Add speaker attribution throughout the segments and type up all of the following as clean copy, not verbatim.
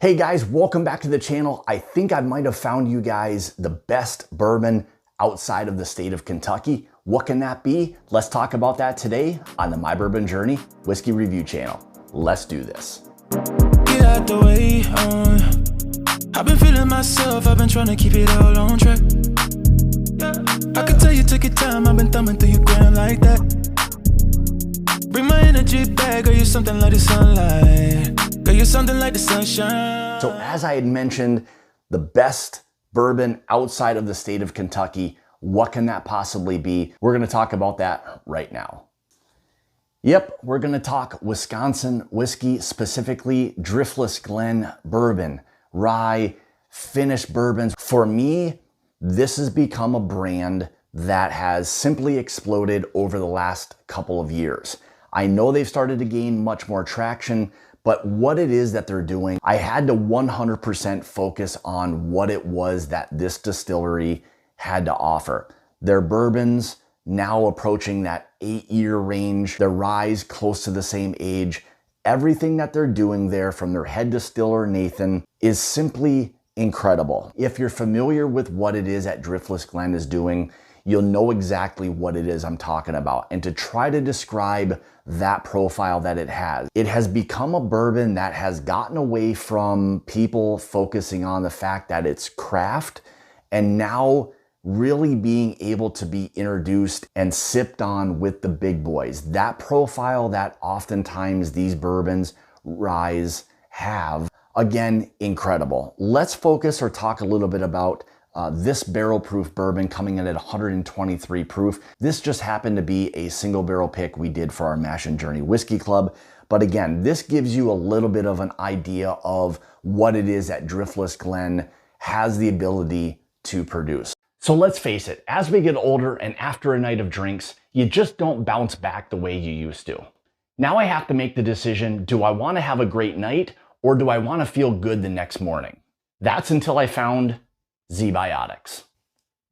Speaker 1: Hey guys, welcome back to the channel. I think I might have found you guys the best bourbon outside of the state of Kentucky. What can that be? Let's talk about that today on the My Bourbon Journey Whiskey Review channel. Let's do this.
Speaker 2: Get out the way, I've been feeling myself, I've been trying to keep it all on track. I can tell you took your time, I've been thumbing through your gram like that. Bring my energy back, girl, you're something like the sunlight. Girl, you're something like the sunshine.
Speaker 1: So as I had mentioned, the best bourbon outside of the state of Kentucky, what can that possibly be? We're gonna talk about that right now. Yep, we're gonna talk Wisconsin whiskey, specifically Driftless Glen bourbon, rye, finished bourbons. For me, this has become a brand that has simply exploded over the last couple of years. I know they've started to gain much more traction, but what it is that they're doing, I had to 100% focus on what it was that this distillery had to offer. Their bourbons now approaching that 8-year range, their ryes close to the same age. Everything that they're doing there from their head distiller, Nathan, is simply incredible. If you're familiar with what it is that Driftless Glen is doing, you'll know exactly what it is I'm talking about. And to try to describe that profile that it has become a bourbon that has gotten away from people focusing on the fact that it's craft and now really being able to be introduced and sipped on with the big boys. That profile that oftentimes these bourbons, ryes have, again, incredible. Let's focus or talk a little bit about this barrel proof bourbon coming in at 123 proof. This just happened to be a single barrel pick we did for our Mash and Journey Whiskey Club. But again, this gives you a little bit of an idea of what it is that Driftless Glen has the ability to produce. So let's face it, as we get older and after a night of drinks, you just don't bounce back the way you used to. Now I have to make the decision, do I want to have a great night or do I want to feel good the next morning? That's until I found ZBiotics.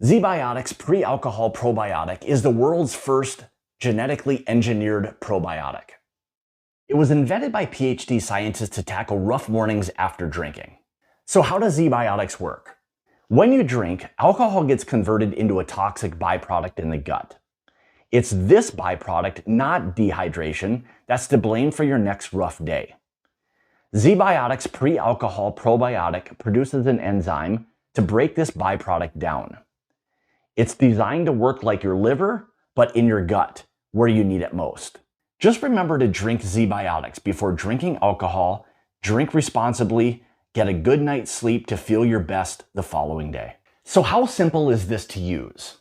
Speaker 1: ZBiotics Pre-Alcohol Probiotic is the world's first genetically engineered probiotic. It was invented by PhD scientists to tackle rough mornings after drinking. So how does ZBiotics work? When you drink, alcohol gets converted into a toxic byproduct in the gut. It's this byproduct, not dehydration, that's to blame for your next rough day. ZBiotics Pre-Alcohol Probiotic produces an enzyme to break this byproduct down. It's designed to work like your liver, but in your gut, where you need it most. Just remember to drink ZBiotics before drinking alcohol, drink responsibly, get a good night's sleep to feel your best the following day. So how simple is this to use?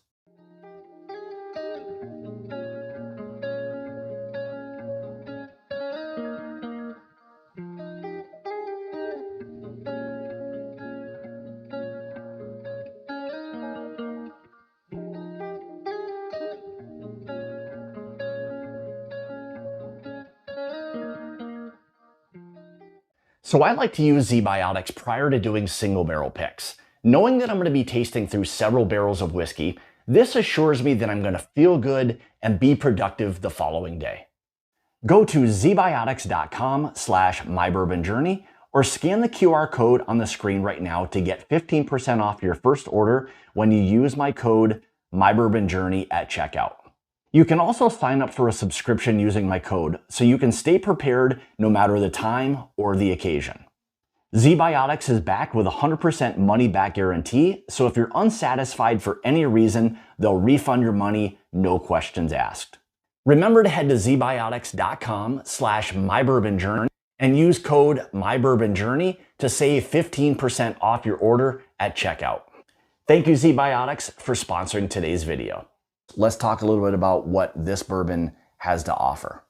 Speaker 1: So I like to use ZBiotics prior to doing single barrel picks. Knowing that I'm going to be tasting through several barrels of whiskey, this assures me that I'm going to feel good and be productive the following day. Go to zbiotics.com/mybourbonjourney or scan the QR code on the screen right now to get 15% off your first order when you use my code MyBourbonJourney at checkout. You can also sign up for a subscription using my code so you can stay prepared no matter the time or the occasion. ZBiotics is back with a 100% money back guarantee, so if you're unsatisfied for any reason, they'll refund your money, no questions asked. Remember to head to zbiotics.com/mybourbonjourney and use code MyBourbonJourney to save 15% off your order at checkout. Thank you, ZBiotics, for sponsoring today's video. Let's talk a little bit about what this bourbon has to offer.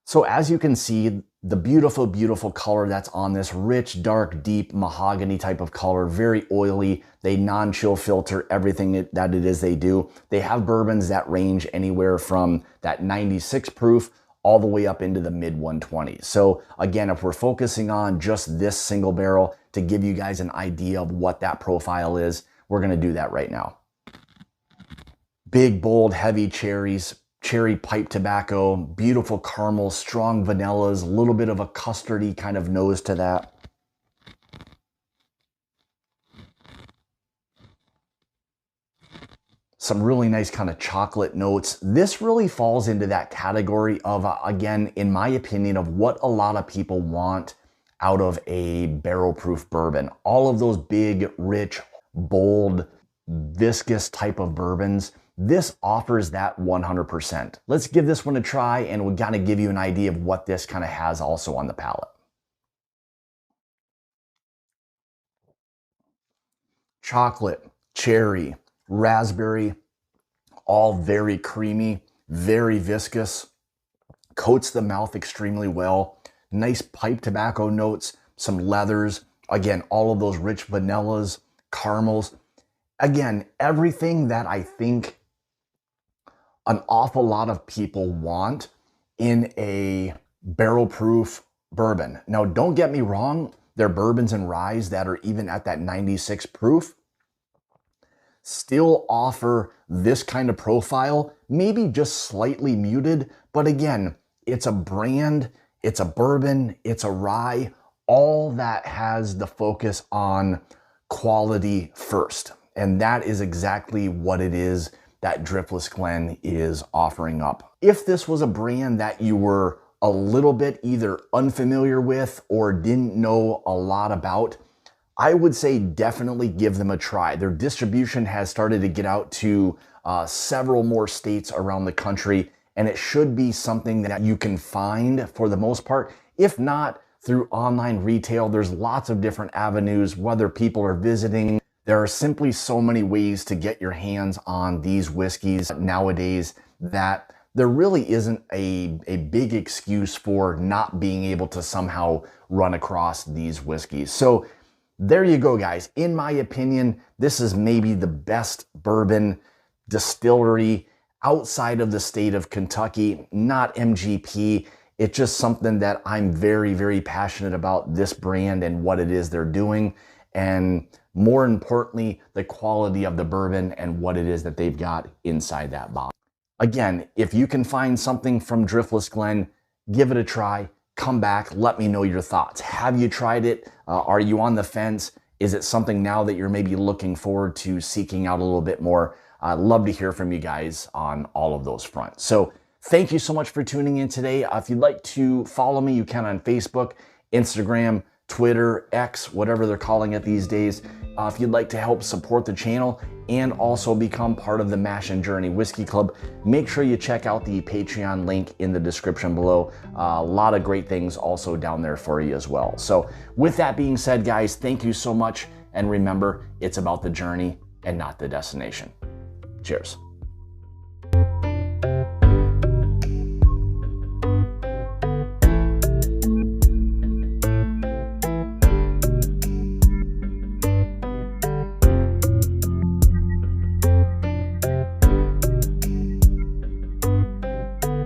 Speaker 1: So as you can see, the beautiful, beautiful color that's on this rich, dark, deep mahogany type of color, very oily. They non-chill filter everything that it is they do. They have bourbons that range anywhere from that 96 proof all the way up into the mid 120s. So again, if we're focusing on just this single barrel to give you guys an idea of what that profile is, we're gonna do that right now. Big, bold, heavy cherries, cherry pipe tobacco, beautiful caramel, strong vanillas, a little bit of a custardy kind of nose to that. some really nice kind of chocolate notes. This really falls into that category of, again, in my opinion, of what a lot of people want out of a barrel proof bourbon. All of those big, rich, bold, viscous type of bourbons, this offers that 100%. Let's give this one a try, and we'll kind of give you an idea of what this kind of has also on the palate. Chocolate, cherry, raspberry, all very creamy, very viscous, coats the mouth extremely well. Nice pipe tobacco notes, some leathers. Again, all of those rich vanillas, caramels. Again, everything that I think an awful lot of people want in a barrel proof bourbon. Now, don't get me wrong, there are bourbons and ryes that are even at that 96 proof, still offer this kind of profile, maybe just slightly muted, but again, it's a brand, it's a bourbon, it's a rye, all that has the focus on quality first. And that is exactly what it is that Driftless Glen is offering up. If this was a brand that you were a little bit either unfamiliar with or didn't know a lot about, I would say definitely give them a try. Their distribution has started to get out to several more states around the country, and it should be something that you can find for the most part. If not, through online retail, there's lots of different avenues, whether people are visiting. There are simply so many ways to get your hands on these whiskeys nowadays that there really isn't a big excuse for not being able to somehow run across these whiskeys. So there you go, guys. In my opinion, this is maybe the best bourbon distillery outside of the state of Kentucky, not MGP. It's just something that I'm very, very passionate about, this brand and what it is they're doing. And more importantly, the quality of the bourbon and what it is that they've got inside that bottle. Again, if you can find something from Driftless Glen, give it a try. Come back, let me know your thoughts. Have you tried it? Are you on the fence? Is it something now that you're maybe looking forward to seeking out a little bit more? I'd love to hear from you guys on all of those fronts. So thank you so much for tuning in today. If you'd like to follow me, you can on Facebook, Instagram, Twitter, X, whatever they're calling it these days. If you'd like to help support the channel and also become part of the Mash and Journey Whiskey Club, make sure you check out the Patreon link in the description below. A lot of great things also down there for you as well. So with that being said, guys, thank you so much. And remember, it's about the journey and not the destination. Cheers.